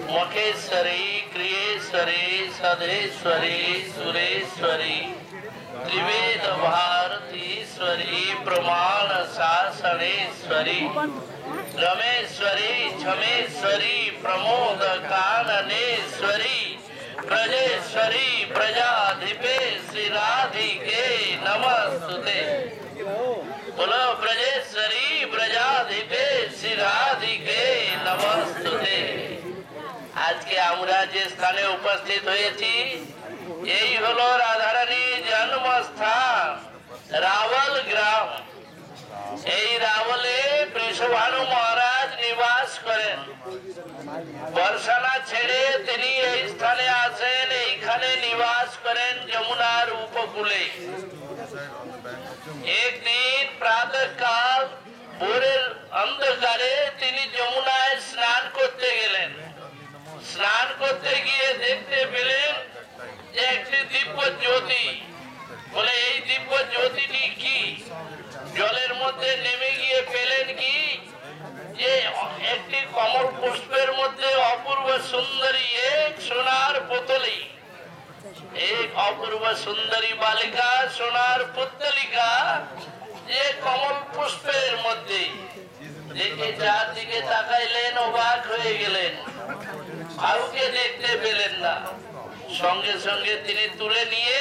मखेश्वरी क्रियेश्वरी सदेश्वरी सुरेश्वरी त्रिवेद भारतीश्वरी प्रमाण शासनेश्वरी रमेश्वरी क्षमेश्वरी प्रमोद काननेश्वरी प्रजेश्वरी प्रजाधिपे श्री राधिके नमस्तुते। बोलो ब्रजेश्वरी ब्रजाधिपे श्री राधिके नमस्तुते। आज के আমরা যে স্থানে উপস্থিত হয়েছি এই হলো রাধারানীর জন্মস্থান রাवल গ্রাম। এই রাवले বৃষভানু মহারাজ নিবাস করেন। বর্ষানা ছেড়ে তিনি এই স্থানে আসেন, এইখানে নিবাস করেন যমুনার উপকূলে। একদিন প্রাতঃকাল ভোরের অন্ধকারে তিনি যমুনায় স্নান করতে গেলেন। স্নান করতে গিয়ে দেখতে পেলেন যে একটি দিব্য জ্যোতি। বলে এই দিব্য জ্যোতিটি কি? জলের মধ্যে নেমে গিয়ে পেলেন কি যে একটি কমল পুষ্পের মধ্যে অপূর্ব সুন্দরী এক সোনার পুতলি, এক অপূর্ব সুন্দরী বালিকা সোনার পুতলিকা যে কমল পুষ্পের মধ্যে। দেখে চারদিকে তাকাইলেন, অবাক হয়ে গেলেন, কাউকে দেখতে পেলেন না। সঙ্গে সঙ্গে তিনি তুলে নিয়ে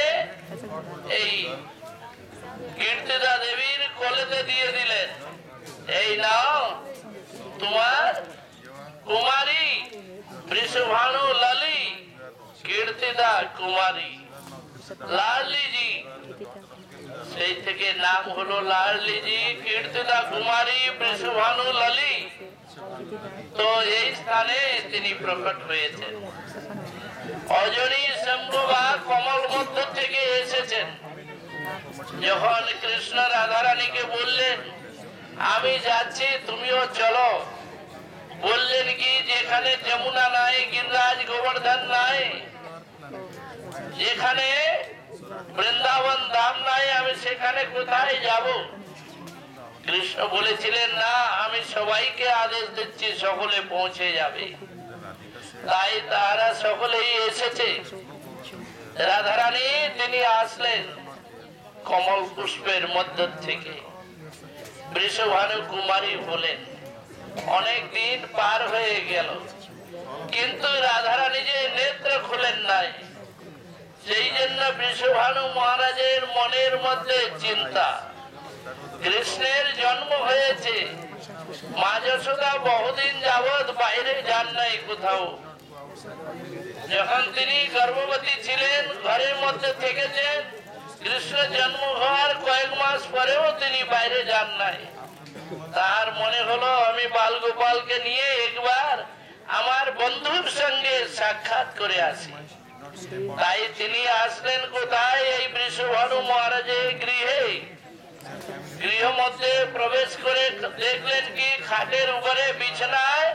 এই কীর্তিদা দেবীর কোলেতে দিয়ে দিলেন। এই নাও তোমার কুমারী বৃষভানু লালি কীর্তিদা কুমারী লাডলিজি। সেই থেকে নাম হলো লাডলিজি কীর্তিদা কুমারী বৃষভানু লালি। তো এই স্থানে তিনি প্রকট হয়েছেন। অজনী শম্ভু বা কমল মধ্য থেকে এসেছেন। যখন কৃষ্ণ রাধারানীকে বললেন আমি যাচ্ছি তুমিও চলো, বললেন কি যেখানে যমুনা নাই, গিরিরাজ গোবর্ধন নাই, যেখানে বৃন্দাবন ধাম নাই, আমি সেখানে কোথায় যাব? কৃষ্ণ বলেছিলেন না, আমি সবাইকে আদেশ দিচ্ছি সকলে পৌঁছে যাবে। তাই তারা সকলেই এসেছে। রাধারানী তিনি আসলেন কমল পুষ্পের মধ্য থেকে, বৃষভানু কুমারী হলেন। অনেক দিন পার হয়ে গেল, কিন্তু রাধারানী যে নেত্র খুলেন নাই, সেই জন্য বৃষভানু মহারাজের মনের মধ্যে চিন্তা। কৃষ্ণের জন্ম হয়েছে, মা যশোদা বহুদিন যাবৎ বাইরে যান নাই কোথাও। যখন তিনি গর্ভবতী ছিলেন ঘরের মধ্যে থেকেছেন, কৃষ্ণ জন্ম হওয়ার কয়েক মাস পরেও তিনি বাইরে যান নাই। তার মনে হলো আমি বাল গোপালকে নিয়ে একবার আমার বন্ধুর সঙ্গে সাক্ষাৎ করে আসি। তাই তিনি আসলেন কোথায়? এই বৃষভানু মহারাজের গৃহে। গৃহ মধ্যে প্রবেশ করে দেখলেন কি খাটের উপরে বিছানায়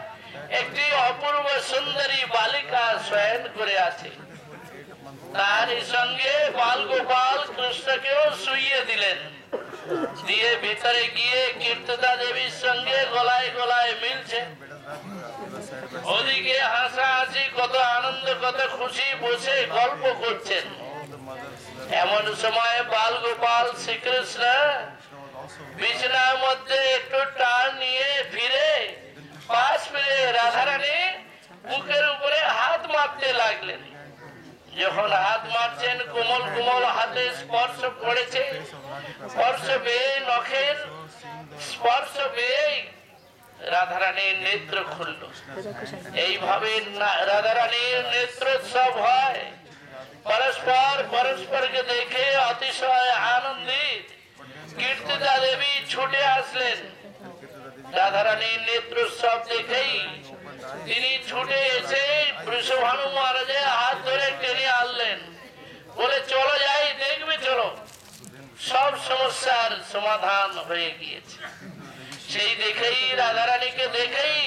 একটি অপূর্ব সুন্দরী বালিকা শয়ন করে আছে। তার সঙ্গে বাল গোপাল কৃষ্ণকেও শুইয়ে দিলেন। দিয়ে ভিতরে গিয়ে কীর্তিদা দেবীর সঙ্গে গলায় গলায় মিলছে। ওদিকে হাসাহাসি, কত আনন্দ, কত খুশি, বসে গল্প করছেন। এমন সময় বাল গোপাল শ্রীকৃষ্ণ বিছানার মধ্যে একটু টান নিয়ে ফিরে পাশ ফিরে রাধারানী বুকের উপরে হাত মারতে লাগলেন। যখন হাত মারছেন, কোমল কোমল হাতে স্পর্শ পড়েছে। স্পর্শ পেয়ে, নখের স্পর্শ পেয়ে রাধারানীর নেত্র খুলল। এইভাবে রাধারানীর নেত্রোৎসব হয়। পরস্পর পরস্পরকে দেখে অতিশয় আনন্দিত কীর্তিদা দেবী ছুটে আসলেন। রাধারানীর নেত্রোৎসব দেখেই তিনি ছুটে এসে বৃষভানু মহারাজের হাত ধরে টেনে আনলেন। বলে চলো যাই, দেখবে চলো, সব সমস্যার সমাধান হয়ে গিয়েছে। সেই দেখেই রাধারানীকে দেখেই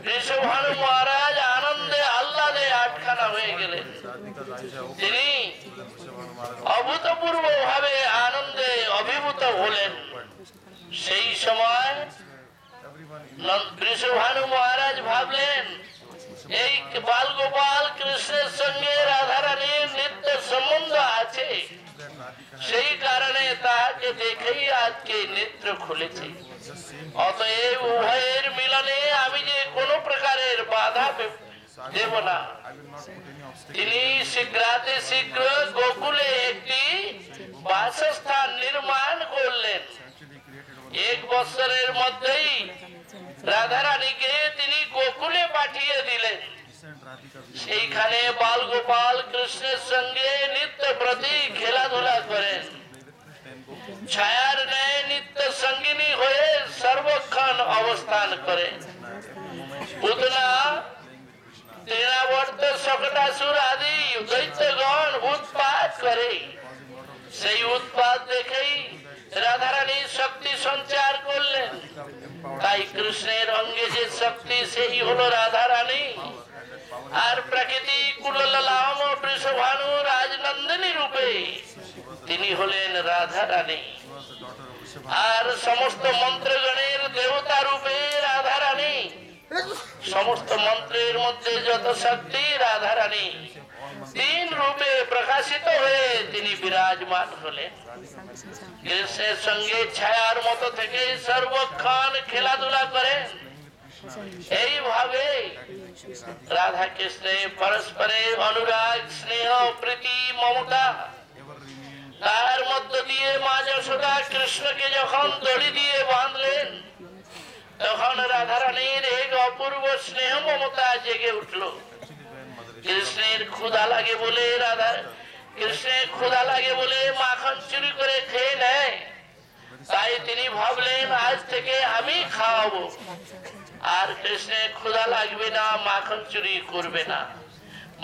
বৃষভানু মহারাজ আনন্দ তিনি অভূতপূর্ব ভাবে আনন্দে অভিভূত হলেন। সেই সময় বৃষভানু মহারাজ ভাবলেন, এই বাল গোপাল কৃষ্ণের সঙ্গে রাধারানীর নিত্য সম্বন্ধ আছে, সেই কারণে তাকে দেখেই আজকে নেত্র খুলেছে। অতএব উভয়ের মিলনে আমি যে কোনো প্রকারের বাধা দেব না। তিনি শীঘ্রাতি শীঘ্র গোকুলে একটি বাসস্থান নির্মাণ করলেন। 1 বছরের মধ্যেই রাধারানীকে তিনি গোকুলে পাঠিয়ে দিলেন। সেইখানে বাল গোপাল কৃষ্ণের সঙ্গে নিত্য প্রতি খেলাধুলা করেন। ছায়ার ন্যায় নিত্য সঙ্গিনী হয়ে সর্বক্ষণ অবস্থান করেন। পুতনা তৃণাবর্ত শকটাসুর আদি দৈত্যগণ উৎপাত করে। সেই উৎপাত দেখেই রাধারানী শক্তি সঞ্চার করলেন। তাই কৃষ্ণের অঙ্গে যে শক্তি, সেই হলো রাধারানী। আর প্রকৃতি কুললাম বৃষভানু রাজনন্দিনী রূপে তিনি হলেন রাধারানী। আর সমস্ত মন্ত্রগণের দেবতা রূপে রাধারানী। সমস্ত মন্ত্রের মধ্যে যত শক্তি, রাধারানী 3 রূপে প্রকাশিত হয়ে তিনি বিরাজমান হলেন। কৃষ্ণের সঙ্গে ছায়ার মতো থেকে সর্বক্ষণ খেলাধুলা করেন। এইভাবে রাধা কৃষ্ণে পরস্পরের অনুরাগ, স্নেহ, প্রীতি, মমতা, তার মধ্য দিয়ে মা যশোদা কৃষ্ণকে যখন দড়ি দিয়ে বাঁধলেন, তখন রাধারানীর এক অপূর্ব স্নেহ মমতা জেগে উঠল। কৃষ্ণের ক্ষুধা লাগে বলে মাখন চুরি করে খেয়ে নেয়। তাই তিনি ভাবলেন, আজ থেকে আমি খাওয়াবো, আর কৃষ্ণের ক্ষুধা লাগবে না, মাখন চুরি করবে না,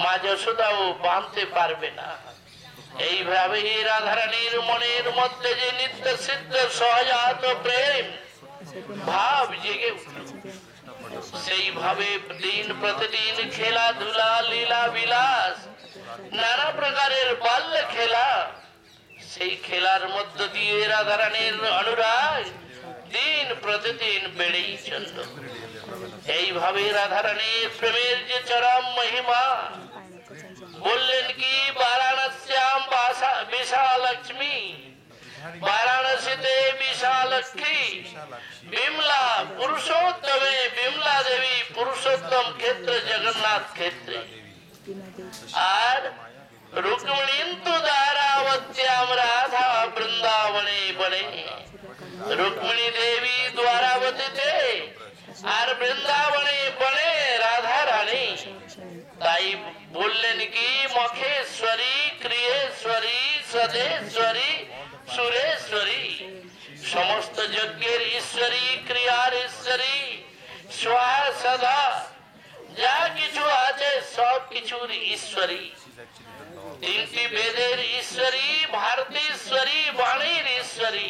মা যশোদাও বাঁধতে পারবে না। এইভাবে রাধারানীর মনের মধ্যে যে নিত্য সিদ্ধ সহজাত প্রেম ভাব জেগে উঠল। সেইভাবে দিন প্রতিদিন খেলাধুলা, লীলা বিলাস, নানা প্রকারের বাল্য খেলা, সেই খেলার মধ্য দিয়ে রাধারানীর অনুরাগ দিন প্রতিদিন বেড়েই চলল। এইভাবে রাধারানীর প্রেমের যে চরম মহিমা বললেন কি, বারাণস্যাম বিশালক্ষ্মী, বারাণসীতে বিশালক্ষ্মী, বিমলা পুরুষোত্তমে, বিমলা দেবী পুরুষোত্তম ক্ষেত্র জগন্নাথ ক্ষেত্রে। আর রুক্মিণীন্তু দ্বারাবত্যাম রাধা বৃন্দাবনে বনে। রুক্মিণী দেবী দ্বারাবতীতে আর বৃন্দাবনে বনে রাধা রানী। তাই বললেন কি, মখেশ্বরী, ক্রিয়েশ্বরী, সদেশ্বরী, সুরেশ্বরী, সমস্ত যজ্ঞের ঈশ্বরী, ক্রিয়ার ঈশ্বরী, স্বাহা সদা যা কিছু আছে সব কিছুর ঈশ্বরী। 3টি বেদের ঈশ্বরী, ভারতীশ্বরী, বাণীর ঈশ্বরী,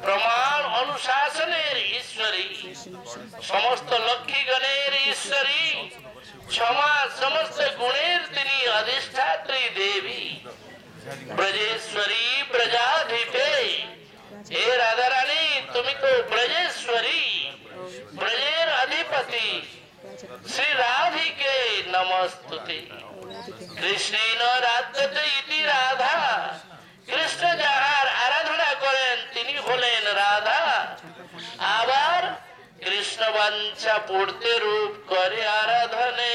প্রমাণ অনুশাসনের ঈশ্বরী, সমস্ত লক্ষ্মীগণের ঈশ্বরী, क्षमा समस्त गुणेर तिनी अधिष्ठात्री देवी ब्रजेश्वरी ब्रजाधिपे। हे राधा रानी तुम तो ब्रजेश्वरी ब्रजेर अधिपति श्री राधिके नमस्तुते। कृष्णेन राध्यते इति राधा। कृष्ण যাহার আরাধনা করেন তিনি হলেন রাধা। আবার কৃষ্ণ বাঞ্ছা পূর্তে রূপ করে আরাধনে।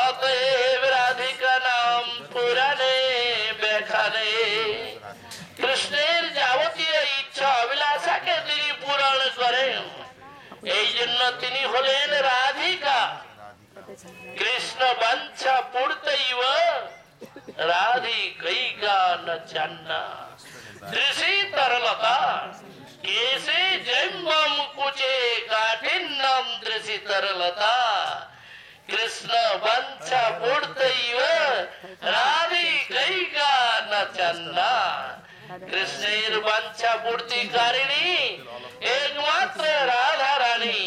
অতএব রাধিকা নাম পুরাণে ব্যাখ্যানে কৃষ্ণের যাবতীয় ইচ্ছা অভিলাষাকে তিনি পূরণ করেন। এই জন্য তিনি হলেন রাধিকা। কৃষ্ণ বাঞ্ছা পূর্তৈব রাধিকৈকা ন জান্না। দৃশি তরলতা কেশে জৈম্বম কুচে কাঠিন্যম দৃশি তরলতা। কৃষ্ণ বাঞ্ছা পূর্তৈব রাধিকৈকা ন জান্না। কৃষ্ণের বাঞ্ছা পূর্তিকারিণী একমাত্র রাধা রানী,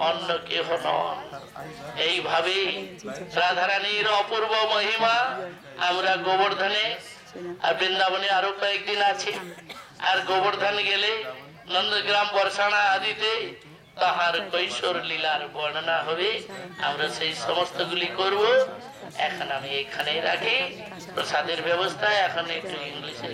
অন্য কেহ নন। এইভাবে রাধারানীর অপূর্ব মহিমা আমরা গোবর্ধনে আর বৃন্দাবনে আরো কয়েকদিন আছে, আর গোবর্ধন গেলে নন্দগ্রাম বর্ষানা আদিতে তাহার কৈশোর লীলার বর্ণনা হবে। আমরা সেই সমস্ত গুলি করবো। এখন আমি এখানে রাখি, প্রসাদের ব্যবস্থা এখন একটু ইংলিশে